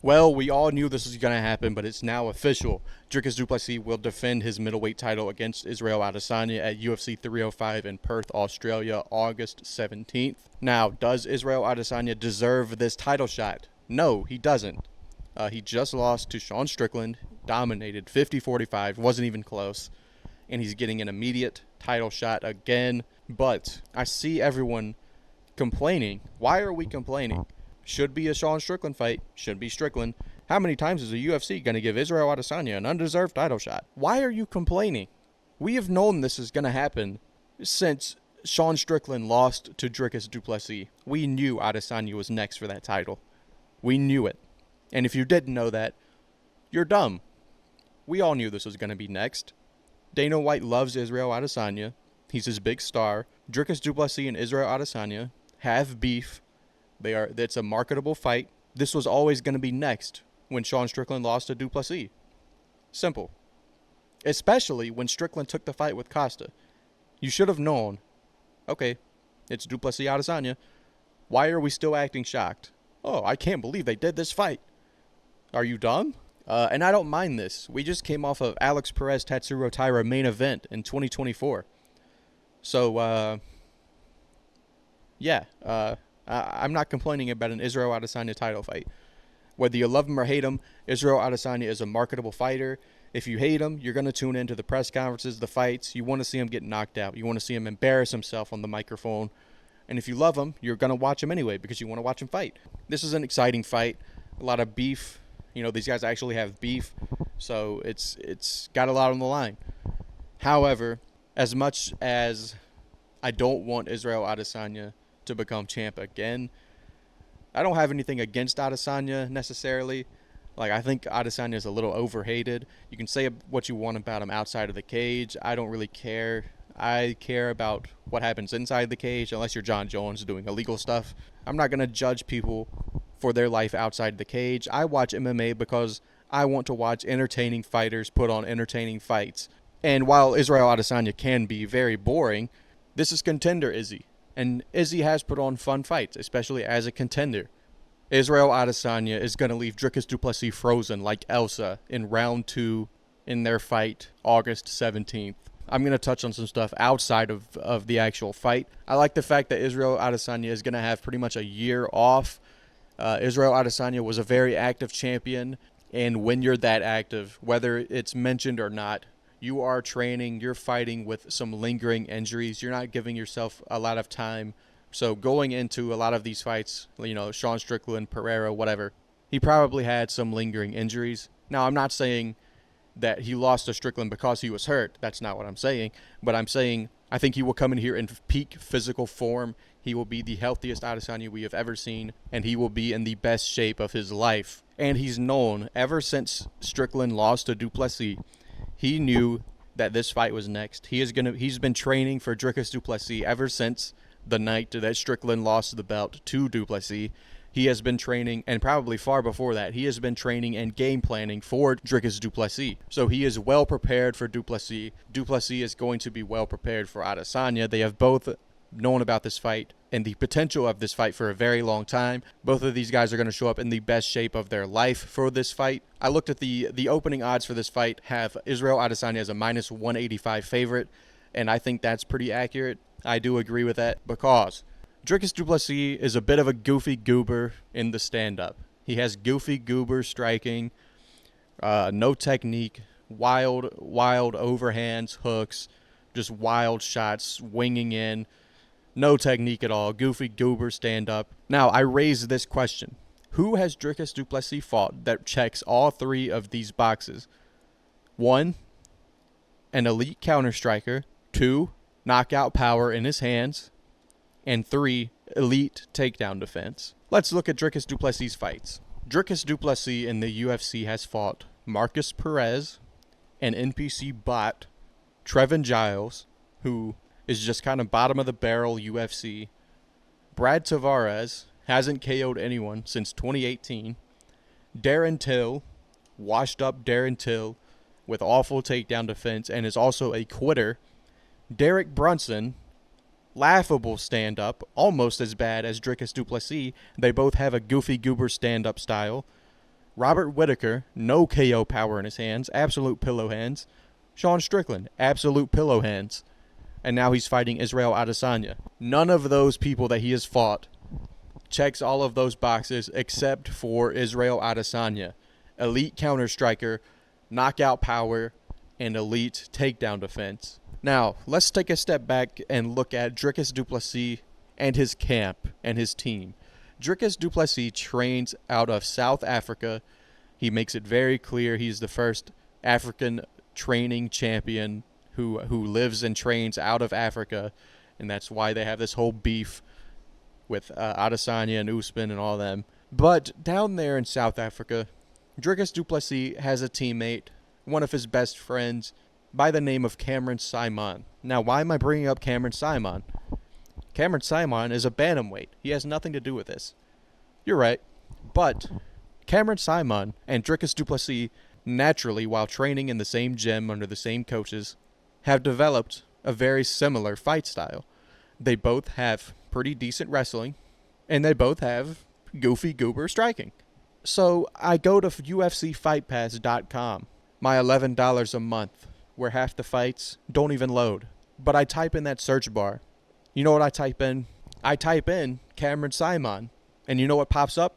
Well, we all knew this was going to happen, but it's now official. Dricus Du Plessis will defend his middleweight title against Israel Adesanya at UFC 305 in Perth, Australia, August 17th. Now, does Israel Adesanya deserve this title shot? No, he doesn't. He just lost to Sean Strickland, dominated 50-45, wasn't even close, and he's getting an immediate title shot again. But I see everyone complaining. Why are we complaining? Should be a Sean Strickland fight. Should be Strickland. How many times is the UFC going to give Israel Adesanya an undeserved title shot? Why are you complaining? We have known this is going to happen since Sean Strickland lost to Dricus Du Plessis. We knew Adesanya was next for that title. We knew it. And if you didn't know that, you're dumb. We all knew this was going to be next. Dana White loves Israel Adesanya. He's his big star. Dricus Du Plessis and Israel Adesanya have beef. It's a marketable fight. This was always going to be next when Sean Strickland lost to Du Plessis. Simple. Especially when Strickland took the fight with Costa. You should have known, okay, it's Du Plessis Adesanya. Why are we still acting shocked? Oh, I can't believe they did this fight. Are you dumb? And I don't mind this. We just came off of Alex Perez Tatsuro Taira main event in 2024. So, I'm not complaining about an Israel Adesanya title fight. Whether you love him or hate him, Israel Adesanya is a marketable fighter. If you hate him, you're going to tune into the press conferences, the fights. You want to see him get knocked out. You want to see him embarrass himself on the microphone. And if you love him, you're going to watch him anyway because you want to watch him fight. This is an exciting fight. A lot of beef. You know, these guys actually have beef. So it's got a lot on the line. However, as much as I don't want Israel Adesanya to become champ again, I don't have anything against Adesanya necessarily. Like, I think Adesanya is a little overhated. You can say what you want about him outside of the cage. I don't really care. I care about what happens inside the cage, unless you're John Jones doing illegal stuff. I'm not going to judge people for their life outside the cage. I watch MMA because I want to watch entertaining fighters put on entertaining fights. And while Israel Adesanya can be very boring, this is contender Izzy. And Izzy has put on fun fights, especially as a contender. Israel Adesanya is going to leave Dricus Du Plessis frozen like ELSA in round 2 in their fight August 17th. I'm going to touch on some stuff outside of the actual fight. I like the fact that Israel Adesanya is going to have pretty much a year off. Israel Adesanya was a very active champion, and when you're that active, whether it's mentioned or not, you are training, you're fighting with some lingering injuries. You're not giving yourself a lot of time. So going into a lot of these fights, you know, Sean Strickland, Pereira, whatever, he probably had some lingering injuries. Now, I'm not saying that he lost to Strickland because he was hurt. That's not what I'm saying. But I'm saying I think he will come in here in peak physical form. He will be the healthiest Adesanya we have ever seen, and he will be in the best shape of his life. And he's known ever since Strickland lost to Du Plessis. He knew that this fight was next. He's been training for Dricus Du Plessis ever since the night that Strickland lost the belt to Du Plessis. He has been training, and probably far before that, he has been training and game planning for Dricus Du Plessis. So he is well prepared for Du Plessis. Du Plessis is going to be well prepared for Adesanya. They have both known about this fight and the potential of this fight for a very long time. Both of these guys are going to show up in the best shape of their life for this fight. I looked at the opening odds for this fight, have Israel Adesanya as a minus 185 favorite, and I think that's pretty accurate. I do agree with that because Dricus Du Plessis is a bit of a goofy goober in the stand-up. He has goofy goober striking, no technique, wild overhands, hooks, just wild shots, winging in. No technique at all. Goofy goober stand-up. Now, I raise this question. Who has Dricus Du Plessis fought that checks all three of these boxes? 1, an elite counter-striker. 2, knockout power in his hands. And 3, elite takedown defense. Let's look at Dricus Du Plessis' fights. Dricus Du Plessis in the UFC has fought Marcus Perez, an NPC bot, Trevin Giles, who is just kind of bottom of the barrel UFC. Brad Tavares hasn't KO'd anyone since 2018. Darren Till, washed up Darren Till with awful takedown defense and is also a quitter. Derek Brunson, laughable stand-up, almost as bad as Dricus Du Plessis. They both have a goofy goober stand-up style. Robert Whittaker, no KO power in his hands, absolute pillow hands. Sean Strickland, absolute pillow hands. And now he's fighting Israel Adesanya. None of those people that he has fought checks all of those boxes except for Israel Adesanya. Elite counter striker, knockout power, and elite takedown defense. Now, let's take a step back and look at Dricus Du Plessis and his camp and his team. Dricus Du Plessis trains out of South Africa. He makes it very clear he's the first African training champion who lives and trains out of Africa, and that's why they have this whole beef with Adesanya and Usman and all them. But down there in South Africa, Dricus Du Plessis has a teammate, one of his best friends, by the name of Cameron Simon. Now, why am I bringing up Cameron Simon? Cameron Simon is a bantamweight. He has nothing to do with this. You're right. But Cameron Simon and Dricus Du Plessis, naturally, while training in the same gym under the same coaches, have developed a very similar fight style. They both have pretty decent wrestling, and they both have goofy goober striking. So I go to UFCFightPass.com, my $11 a month, where half the fights don't even load. But I type in that search bar. You know what I type in? I type in Cameron Simon, and you know what pops up?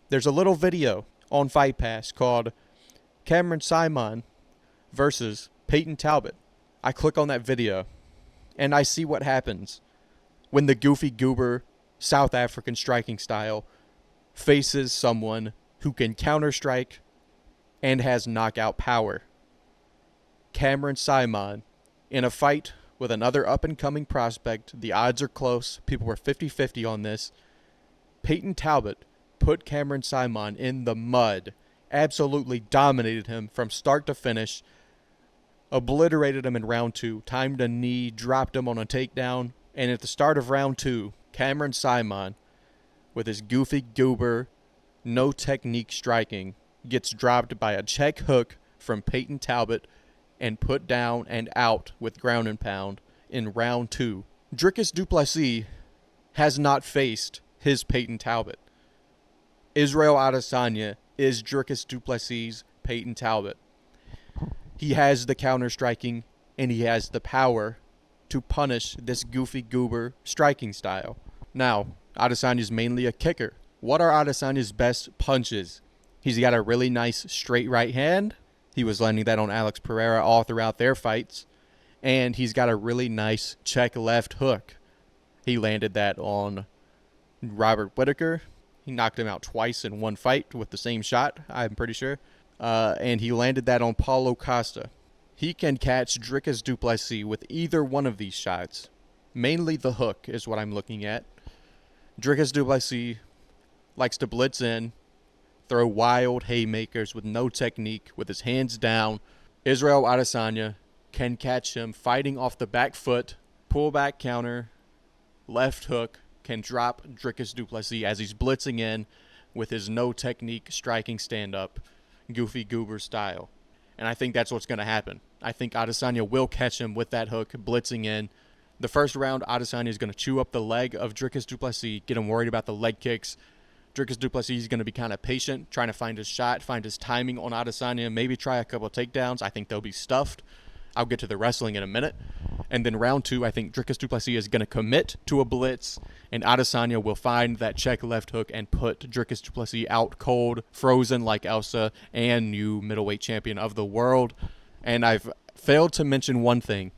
There's a little video on Fight Pass called Cameron Simon versus Peyton Talbot. I click on that video, and I see what happens when the goofy goober South African striking style faces someone who can counter-strike and has knockout power. Cameron Simon, in a fight with another up-and-coming prospect, the odds are close, people were 50-50 on this. Peyton Talbot put Cameron Simon in the mud, absolutely dominated him from start to finish, obliterated him in round 2, timed a knee, dropped him on a takedown, and at the start of round 2, Cameron Simon, with his goofy goober, no technique striking, gets dropped by a check hook from Peyton Talbot and put down and out with ground and pound in round 2. Dricus Du Plessis has not faced his Peyton Talbot. Israel Adesanya is Dricus Du Plessis' Peyton Talbot. He has the counter-striking, and he has the power to punish this goofy goober striking style. Now, Adesanya is mainly a kicker. What are Adesanya's best punches? He's got a really nice straight right hand. He was landing that on Alex Pereira all throughout their fights. And he's got a really nice check left hook. He landed that on Robert Whittaker. He knocked him out twice in one fight with the same shot, I'm pretty sure. And he landed that on Paulo Costa. He can catch Dricus Du Plessis with either one of these shots. Mainly the hook is what I'm looking at. Dricus Du Plessis likes to blitz in, throw wild haymakers with no technique, with his hands down. Israel Adesanya can catch him fighting off the back foot, pull back counter, left hook, can drop Dricus Du Plessis as he's blitzing in with his no technique striking stand-up, goofy goober style. And I think that's what's going to happen. I think Adesanya will catch him with that hook, blitzing in. The first round, Adesanya is going to chew up the leg of Dricus Du Plessis, get him worried about the leg kicks. Dricus Du Plessis is going to be kind of patient, trying to find his shot, find his timing on Adesanya, maybe try a couple of takedowns. I think they'll be stuffed. I'll get to the wrestling in a minute. And then round 2, I think Dricus Du Plessis is going to commit to a blitz, and Adesanya will find that check left hook and put Dricus Du Plessis out cold, frozen like ELSA, and new middleweight champion of the world. And I've failed to mention one thing,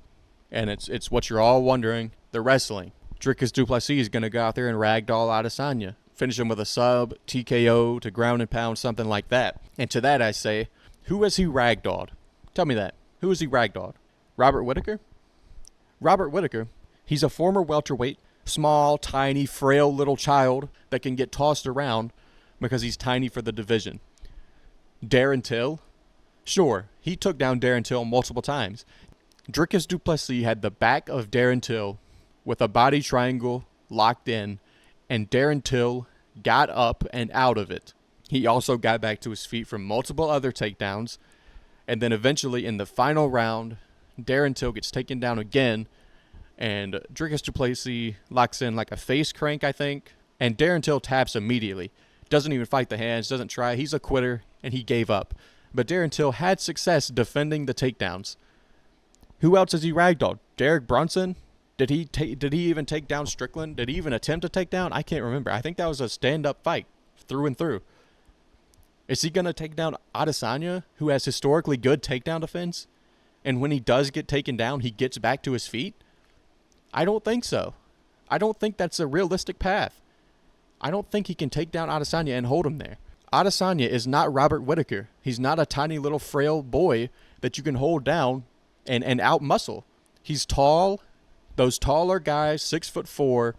and it's what you're all wondering, the wrestling. Dricus Du Plessis is going to go out there and ragdoll Adesanya, finish him with a sub, TKO, to ground and pound, something like that. And to that I say, who has he ragdolled? Tell me that. Who has he ragdolled? Robert Whittaker? Robert Whittaker, he's a former welterweight, small, tiny, frail little child that can get tossed around because he's tiny for the division. Darren Till? Sure, he took down Darren Till multiple times. Dricus Du Plessis had the back of Darren Till with a body triangle locked in, and Darren Till got up and out of it. He also got back to his feet from multiple other takedowns, and then eventually in the final round, Darren Till gets taken down again, and Dricus Du Plessis locks in like a face crank, I think, and Darren Till taps immediately. Doesn't even fight the hands, doesn't try. He's a quitter, and he gave up. But Darren Till had success defending the takedowns. Who else has he ragdolled? Derek Brunson? Did he even take down Strickland? Did he even attempt to take down? I can't remember. I think that was a stand-up fight through and through. Is he going to take down Adesanya, who has historically good takedown defense? And when he does get taken down, he gets back to his feet? I don't think so. I don't think that's a realistic path. I don't think he can take down Adesanya and hold him there. Adesanya is not Robert Whittaker. He's not a tiny little frail boy that you can hold down and out-muscle. He's tall. Those taller guys, 6'4",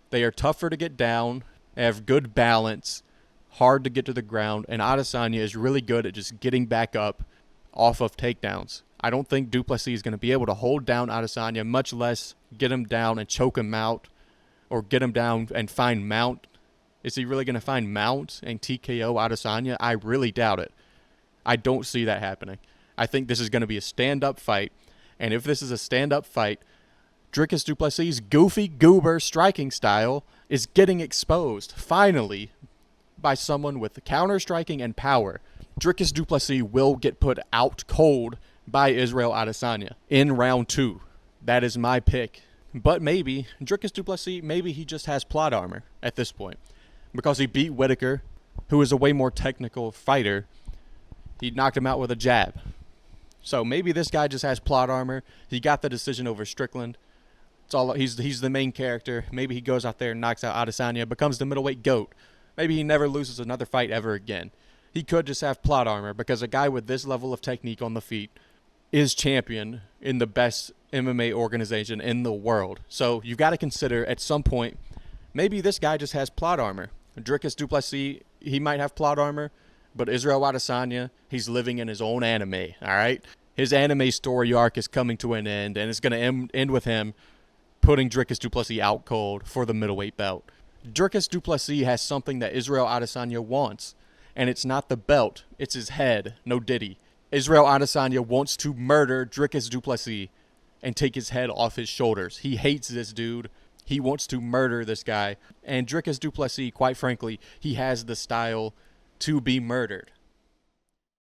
they are tougher to get down. They have good balance, hard to get to the ground, and Adesanya is really good at just getting back up off of takedowns. I don't think Du Plessis is going to be able to hold down Adesanya, much less get him down and choke him out, or get him down and find Mount. Is he really going to find Mount and TKO Adesanya? I really doubt it. I don't see that happening. I think this is going to be a stand-up fight, and if this is a stand-up fight, Dricus Du Plessis' goofy goober striking style is getting exposed, finally, by someone with counter-striking and power. Dricus Du Plessis will get put out cold by Israel Adesanya in round 2. That is my pick. But maybe, Dricus Du Plessis, maybe he just has plot armor at this point. Because he beat Whittaker, who is a way more technical fighter. He knocked him out with a jab. So maybe this guy just has plot armor. He got the decision over Strickland. It's all he's the main character. Maybe he goes out there and knocks out Adesanya, becomes the middleweight GOAT. Maybe he never loses another fight ever again. He could just have plot armor because a guy with this level of technique on the feet is champion in the best MMA organization in the world. So you've got to consider at some point, maybe this guy just has plot armor. Dricus Du Plessis, he might have plot armor, but Israel Adesanya, he's living in his own anime, all right? His anime story arc is coming to an end, and it's going to end with him putting Dricus Du Plessis out cold for the middleweight belt. Dricus Du Plessis has something that Israel Adesanya wants, and it's not the belt, it's his head. No diddy. Israel Adesanya wants to murder Dricus Du Plessis and take his head off his shoulders. He hates this dude. He wants to murder this guy. And Dricus Du Plessis, quite frankly, he has the style to be murdered.